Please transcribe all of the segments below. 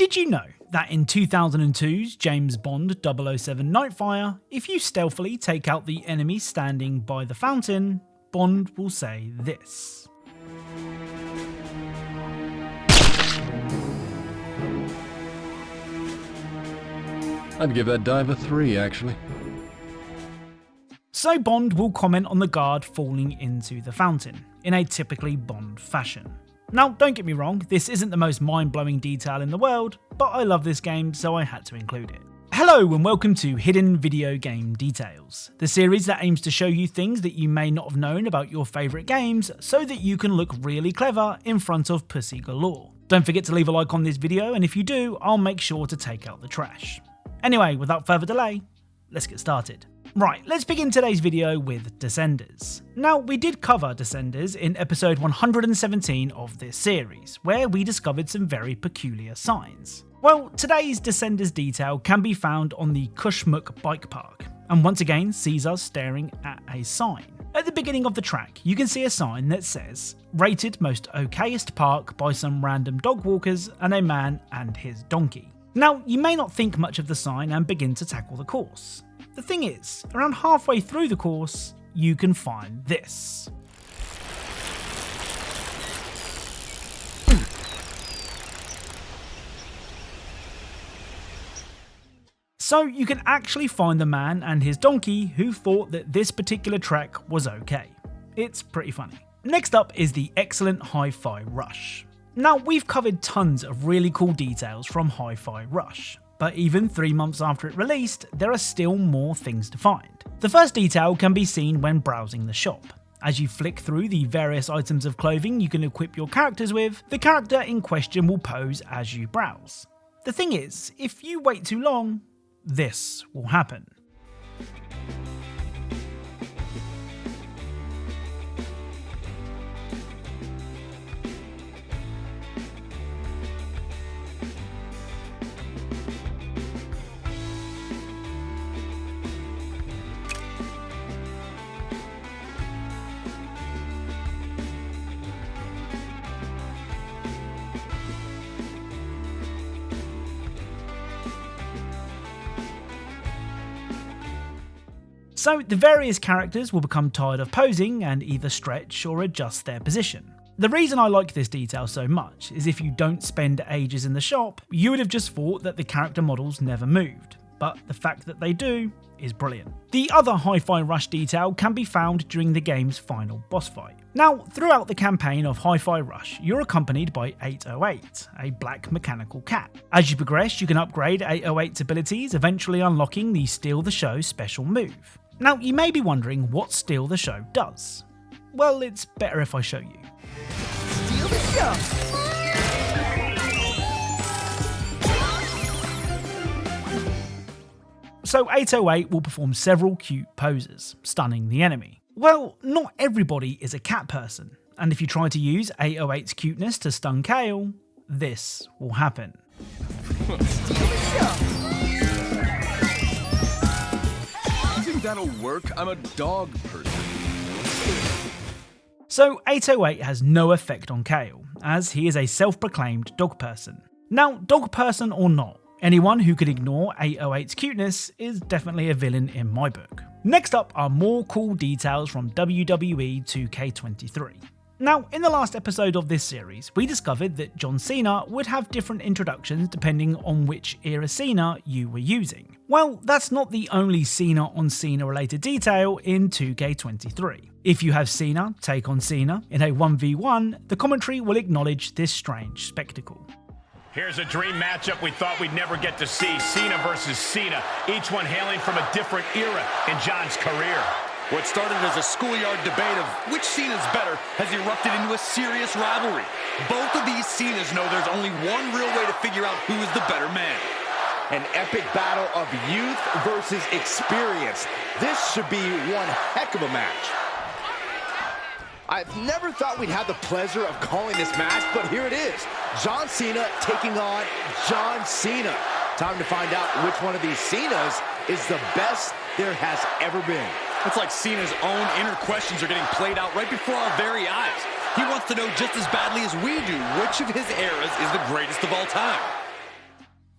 Did you know that in 2002's James Bond 007 Nightfire, if you stealthily take out the enemy standing by the fountain, Bond will say this? I'd give that dive a 3, actually. So Bond will comment on the guard falling into the fountain, in a typically Bond fashion. Now, don't get me wrong, this isn't the most mind-blowing detail in the world, but I love this game, so I had to include it. Hello and welcome to Hidden Video Game Details, the series that aims to show you things that you may not have known about your favourite games, so that you can look really clever in front of pussy galore. Don't forget to leave a like on this video, and if you do, I'll make sure to take out the trash. Anyway, without further delay, let's get started. Right, let's begin today's video with Descenders. Now, we did cover Descenders in episode 117 of this series, where we discovered some very peculiar signs. Well, today's Descenders detail can be found on the Kushmuk bike park, and once again sees us staring at a sign. At the beginning of the track, you can see a sign that says, "Rated most okayest park by some random dog walkers and a man and his donkey." Now, you may not think much of the sign and begin to tackle the course. The thing is, around halfway through the course, you can find this. So you can actually find the man and his donkey who thought that this particular track was okay. It's pretty funny. Next up is the Eggcellent Hi-Fi Rush. Now, we've covered tons of really cool details from Hi-Fi Rush, but even 3 months after it released, there are still more things to find. The first detail can be seen when browsing the shop. As you flick through the various items of clothing you can equip your characters with, the character in question will pose as you browse. The thing is, if you wait too long, this will happen. So the various characters will become tired of posing and either stretch or adjust their position. The reason I like this detail so much is if you don't spend ages in the shop, you would have just thought that the character models never moved, but the fact that they do is brilliant. The other Hi-Fi Rush detail can be found during the game's final boss fight. Now, throughout the campaign of Hi-Fi Rush, you're accompanied by 808, a black mechanical cat. As you progress, you can upgrade 808's abilities, eventually unlocking the Steal the Show special move. Now, you may be wondering what Steal the Show does. Well, it's better if I show you. Steal the show! So 808 will perform several cute poses, stunning the enemy. Well, not everybody is a cat person, and if you try to use 808's cuteness to stun Kale, this will happen. Steal the show! That'll work. I'm a dog person. So 808 has no effect on Kale, as he is a self-proclaimed dog person. Now, dog person or not, anyone who could ignore 808's cuteness is definitely a villain in my book. Next up are more cool details from WWE 2K23. Now, in the last episode of this series, we discovered that John Cena would have different introductions depending on which era Cena you were using. Well, that's not the only Cena on Cena related detail in 2K23. If you have Cena take on Cena in a 1v1, the commentary will acknowledge this strange spectacle. Here's a dream matchup we thought we'd never get to see. Cena versus Cena, each one hailing from a different era in John's career. What started as a schoolyard debate of which Cena's better has erupted into a serious rivalry. Both of these Cenas know there's only one real way to figure out who is the better man. An epic battle of youth versus experience. This should be one heck of a match. I've never thought we'd have the pleasure of calling this match, but here it is. John Cena taking on John Cena. Time to find out which one of these Cenas is the best there has ever been. It's like Cena's own inner questions are getting played out right before our very eyes. He wants to know just as badly as we do which of his eras is the greatest of all time.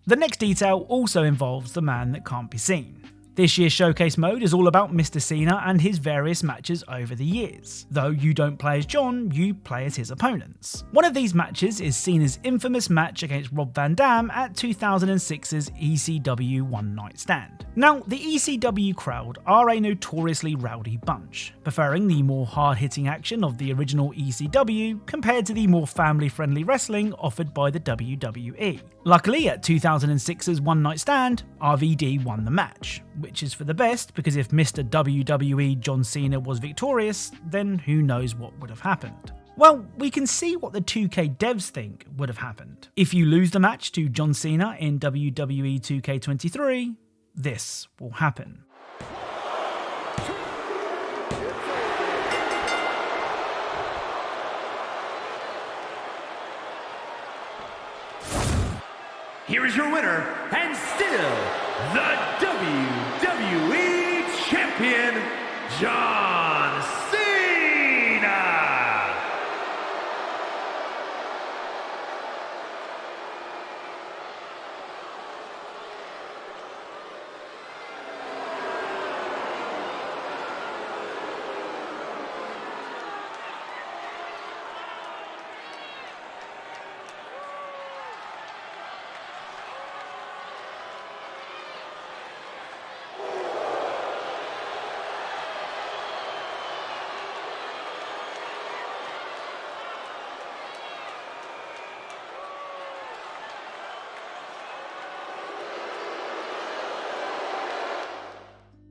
The next detail also involves the man that can't be seen. This year's showcase mode is all about Mr. Cena and his various matches over the years. Though you don't play as John, you play as his opponents. One of these matches is Cena's infamous match against Rob Van Dam at 2006's ECW One Night Stand. Now, the ECW crowd are a notoriously rowdy bunch, preferring the more hard-hitting action of the original ECW compared to the more family-friendly wrestling offered by the WWE. Luckily, at 2006's One Night Stand, RVD won the match, which is for the best because if Mr. WWE John Cena was victorious, then who knows what would have happened. Well, we can see what the 2K devs think would have happened. If you lose the match to John Cena in WWE 2K23, this will happen. Here is your winner, and still the WWE Champion, John Cena!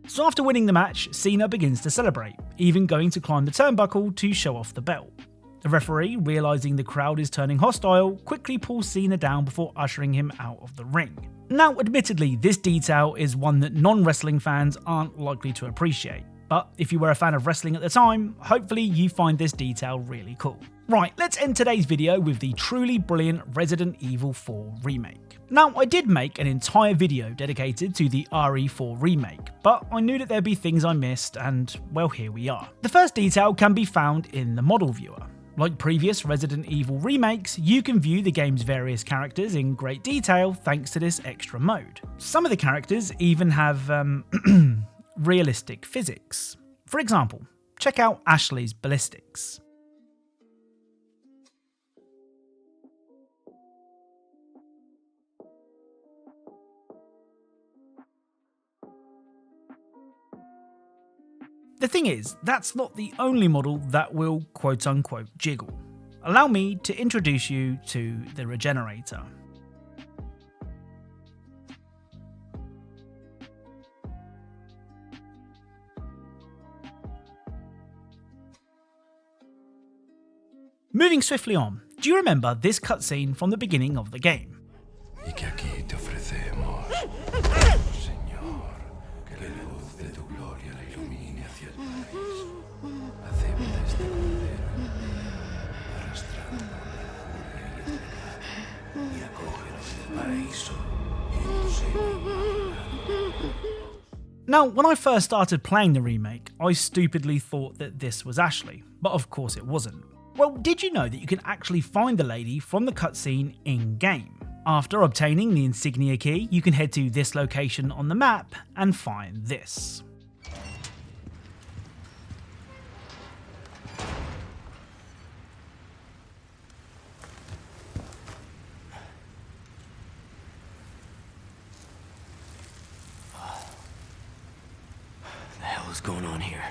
So after winning the match, Cena begins to celebrate, even going to climb the turnbuckle to show off the belt. The referee, realising the crowd is turning hostile, quickly pulls Cena down before ushering him out of the ring. Now, admittedly, this detail is one that non-wrestling fans aren't likely to appreciate, but if you were a fan of wrestling at the time, hopefully you find this detail really cool. Right, let's end today's video with the truly brilliant Resident Evil 4 remake. Now, I did make an entire video dedicated to the RE4 remake, but I knew that there'd be things I missed, and well, here we are. The first detail can be found in the model viewer. Like previous Resident Evil remakes, you can view the game's various characters in great detail thanks to this extra mode. Some of the characters even have realistic physics. For example, check out Ashley's ballistics. The thing is, that's not the only model that will quote-unquote jiggle. Allow me to introduce you to the Regenerator. Moving swiftly on, do you remember this cutscene from the beginning of the game? Now, when I first started playing the remake, I stupidly thought that this was Ashley, but of course it wasn't. Well, did you know that you can actually find the lady from the cutscene in-game? After obtaining the insignia key, you can head to this location on the map and find this. What's going on here?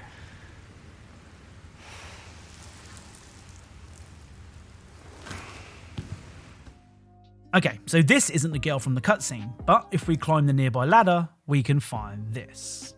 Okay, so this isn't the girl from the cutscene, but if we climb the nearby ladder, we can find this.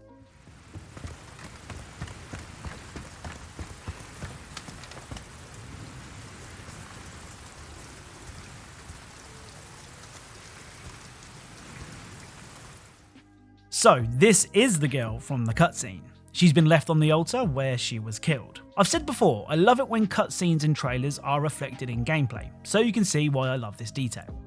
So this is the girl from the cutscene. She's been left on the altar where she was killed. I've said before, I love it when cutscenes and trailers are reflected in gameplay, so you can see why I love this detail.